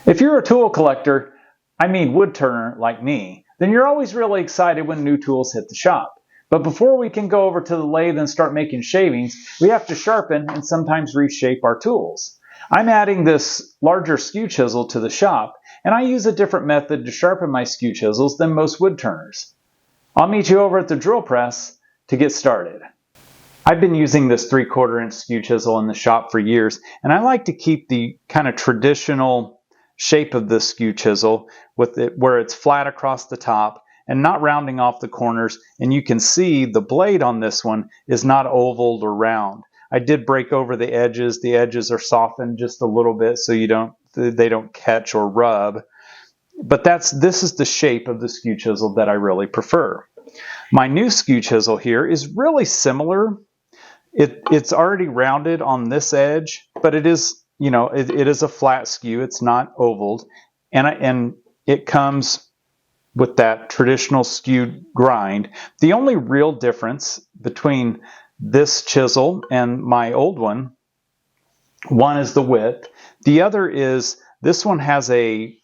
If you're a tool collector, I mean woodturner like me, then you're always really excited when new tools hit the shop. But before we can go over to the lathe and start making shavings, we have to sharpen and sometimes reshape our tools. I'm adding this larger skew chisel to the shop, and I use a different method to sharpen my skew chisels than most woodturners. I'll meet you over at the drill press to get started. I've been using this 3/4 inch skew chisel in the shop for years, and I like to keep the kind of traditional shape of the skew chisel with it where it's flat across the top and not rounding off the corners. And you can see the blade on this one is not ovaled or round. I did break over the edges. The edges are softened just a little bit so they don't catch or rub. But this is the shape of the skew chisel that I really prefer. My new skew chisel here is really similar. It's already rounded on this edge, but it is, it is a flat skew. It's not ovaled, and it comes with that traditional skew grind. The only real difference between this chisel and my old one is the width. The other is this one has a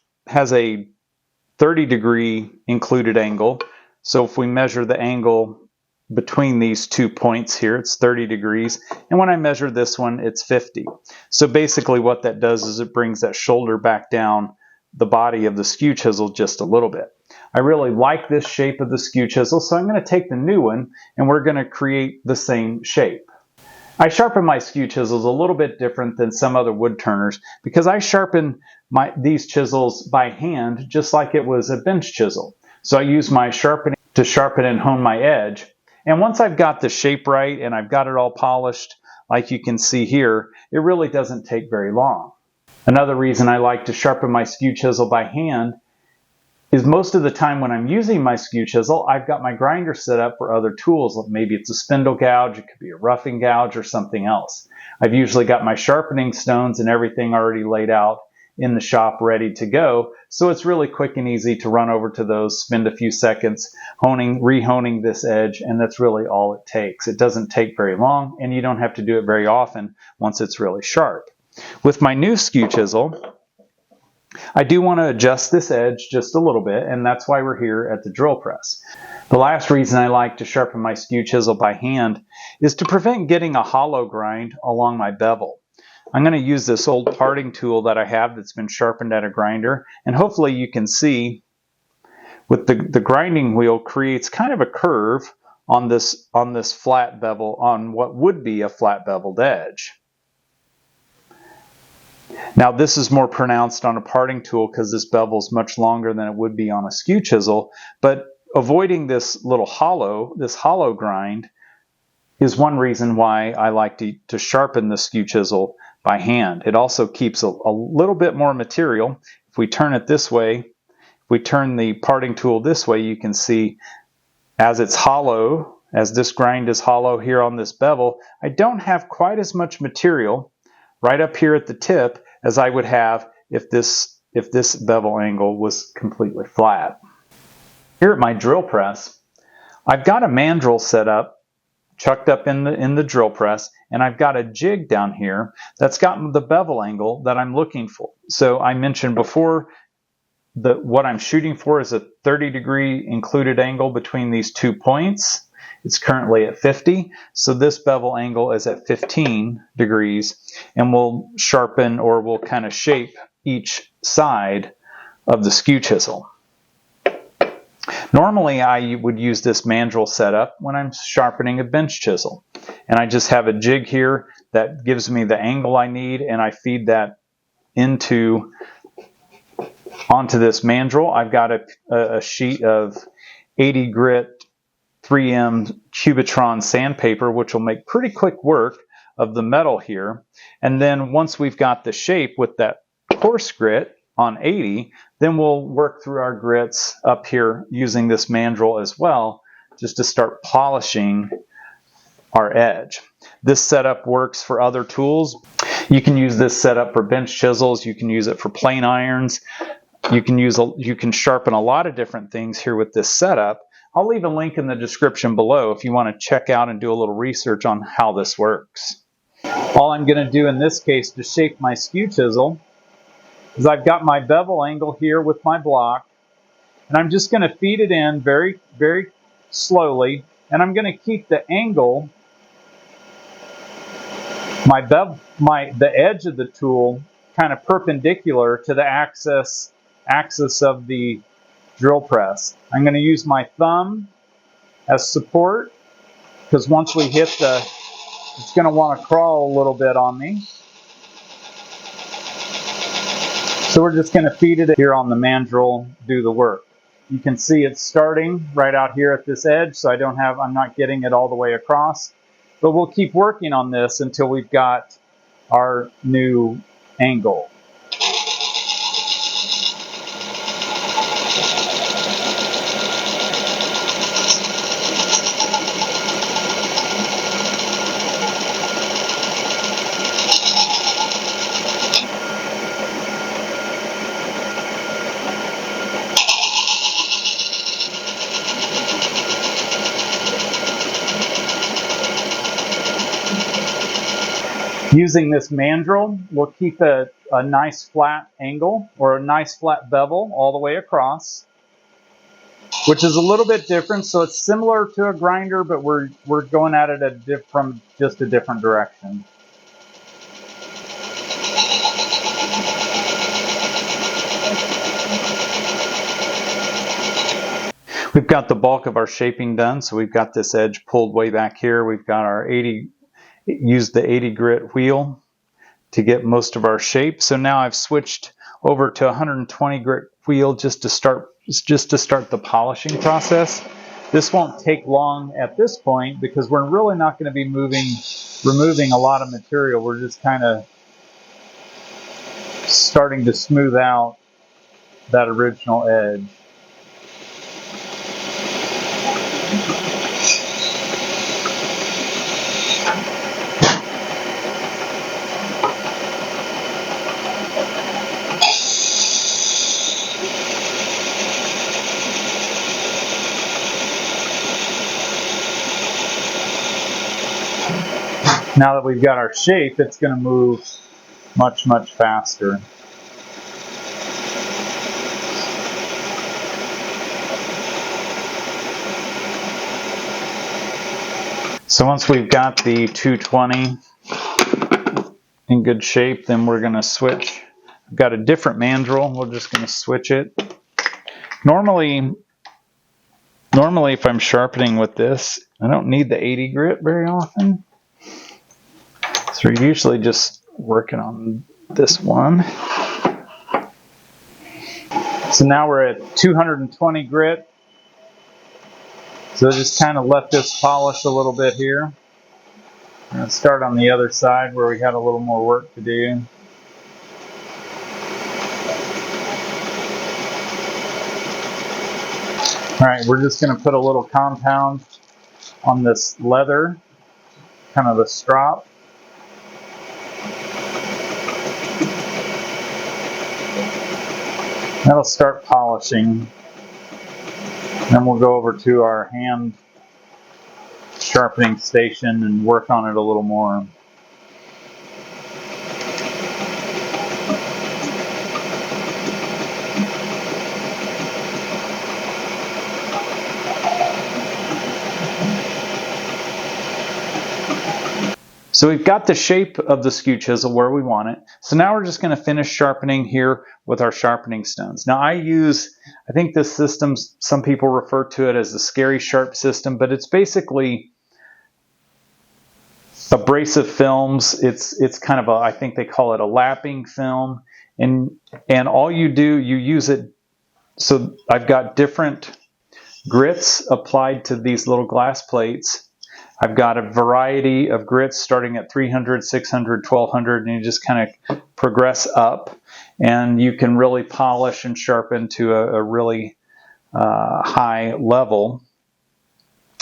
30-degree included angle. So if we measure the angle between these 2 points here, it's 30 degrees. And when I measure this one, it's 50. So basically what that does is it brings that shoulder back down the body of the skew chisel just a little bit. I really like this shape of the skew chisel, so I'm going to take the new one and we're going to create the same shape. I sharpen my skew chisels a little bit different than some other wood turners because I sharpen these chisels by hand just like it was a bench chisel. So I use my sharpening to sharpen and hone my edge. And once I've got the shape right and I've got it all polished, like you can see here, it really doesn't take very long. Another reason I like to sharpen my skew chisel by hand is most of the time when I'm using my skew chisel, I've got my grinder set up for other tools. Maybe it's a spindle gouge, it could be a roughing gouge or something else. I've usually got my sharpening stones and everything already laid out in the shop ready to go. So it's really quick and easy to run over to those, spend a few seconds rehoning this edge, and that's really all it takes. It doesn't take very long, and you don't have to do it very often once it's really sharp. With my new skew chisel, I do want to adjust this edge just a little bit, and that's why we're here at the drill press. The last reason I like to sharpen my skew chisel by hand is to prevent getting a hollow grind along my bevel. I'm going to use this old parting tool that I have that's been sharpened at a grinder, and hopefully you can see with the grinding wheel creates kind of a curve on this flat bevel, on what would be a flat beveled edge. Now this is more pronounced on a parting tool because this bevel is much longer than it would be on a skew chisel, but avoiding this little hollow grind is one reason why I like to sharpen the skew chisel by hand. It also keeps a little bit more material. If we turn it this way, if we turn the parting tool this way, you can see as it's hollow, as this grind is hollow here on this bevel, I don't have quite as much material right up here at the tip as I would have if this bevel angle was completely flat. Here at my drill press, I've got a mandrel set up, chucked up in the drill press, and I've got a jig down here that's got the bevel angle that I'm looking for. So I mentioned before that what I'm shooting for is a 30-degree included angle between these 2 points. It's currently at 50, so this bevel angle is at 15 degrees, and we'll sharpen, or we'll kind of shape each side of the skew chisel. Normally I would use this mandrel setup when I'm sharpening a bench chisel, and I just have a jig here that gives me the angle I need, and I feed that onto this mandrel. I've got a sheet of 80 grit 3M Cubitron sandpaper, which will make pretty quick work of the metal here. And then once we've got the shape with that coarse grit on 80, then we'll work through our grits up here using this mandrel as well, just to start polishing our edge. This setup works for other tools. You can use this setup for bench chisels. You can use it for plane irons. You can sharpen a lot of different things here with this setup. I'll leave a link in the description below if you want to check out and do a little research on how this works. All I'm going to do in this case to shape my skew chisel is I've got my bevel angle here with my block, and I'm just going to feed it in very, very slowly, and I'm going to keep the angle, the edge of the tool, kind of perpendicular to the axis of the drill press. I'm going to use my thumb as support, because once we hit it's going to want to crawl a little bit on me. So we're just going to feed it here on the mandrel, do the work. You can see it's starting right out here at this edge, so I'm not getting it all the way across. But we'll keep working on this until we've got our new angle. Using this mandrel, we'll keep a nice flat angle or a nice flat bevel all the way across, which is a little bit different. So it's similar to a grinder, but we're going at it from just a different direction. We've got the bulk of our shaping done, so we've got this edge pulled way back here. We've got our used the 80 grit wheel to get most of our shape. So now I've switched over to 120 grit wheel just to start the polishing process. This won't take long at this point because we're really not going to be removing a lot of material. We're just kind of starting to smooth out that original edge. Now that we've got our shape, it's going to move much, much faster. So once we've got the 220 in good shape, then we're going to switch. I've got a different mandrel. We're just going to switch it. Normally if I'm sharpening with this, I don't need the 80 grit very often. So we're usually just working on this one. So now we're at 220 grit. So just kind of let this polish a little bit here. I'm going to start on the other side where we had a little more work to do. All right, we're just going to put a little compound on this leather, kind of the strop. That'll start polishing. Then we'll go over to our hand sharpening station and work on it a little more. So we've got the shape of the skew chisel where we want it. So now we're just going to finish sharpening here with our sharpening stones. Now I think this system, some people refer to it as the scary sharp system, but it's basically abrasive films. It's kind of I think they call it a lapping film. And all you do, you use it. So I've got different grits applied to these little glass plates. I've got a variety of grits starting at 300, 600, 1200, and you just kind of progress up. And you can really polish and sharpen to a really high level.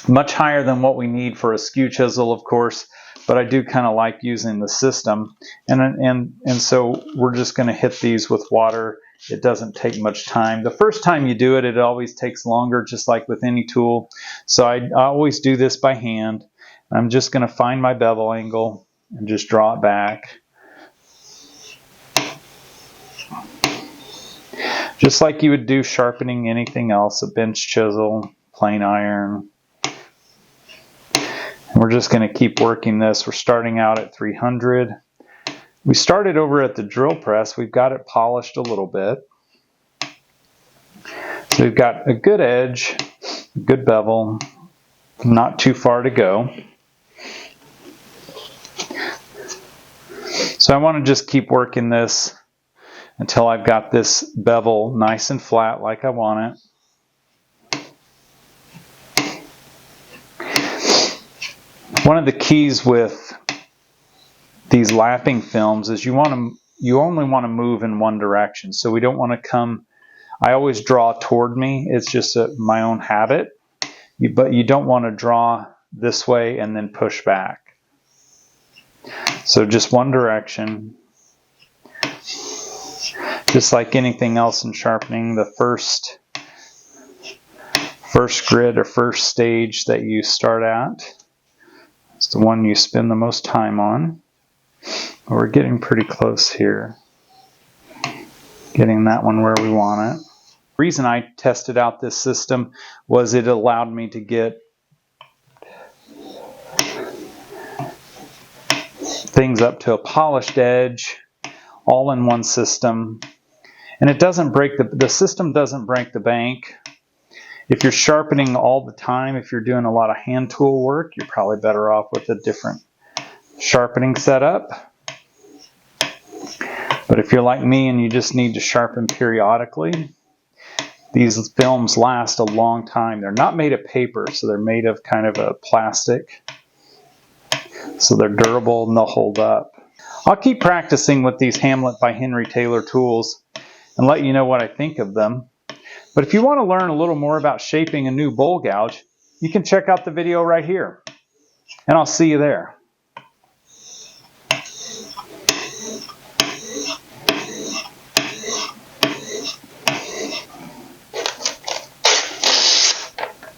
Much higher than what we need for a skew chisel, of course, but I do kind of like using the system. And so we're just going to hit these with water. It doesn't take much time. The first time you do it, it always takes longer, just like with any tool. So I always do this by hand. I'm just going to find my bevel angle and just draw it back. Just like you would do sharpening anything else, a bench chisel, plane iron. And we're just going to keep working this. We're starting out at 300. We started over at the drill press. We've got it polished a little bit. So we've got a good edge, a good bevel, not too far to go. So I want to just keep working this until I've got this bevel nice and flat like I want it. One of the keys with these lapping films is you only want to move in one direction. So we don't want to come, I always draw toward me. It's just my own habit. But you don't want to draw this way and then push back. So just one direction. Just like anything else in sharpening, the first grid or first stage that you start at is the one you spend the most time on. We're getting pretty close here. Getting that one where we want it. The reason I tested out this system was it allowed me to get things up to a polished edge all in one system. And it doesn't break the system doesn't break the bank. If you're sharpening all the time, if you're doing a lot of hand tool work, you're probably better off with a different sharpening setup. But if you're like me and you just need to sharpen periodically, these films last a long time. They're not made of paper, so they're made of kind of a plastic. So they're durable and they'll hold up. I'll keep practicing with these Hamlet by Henry Taylor tools and let you know what I think of them. But if you want to learn a little more about shaping a new bowl gouge, you can check out the video right here. And I'll see you there.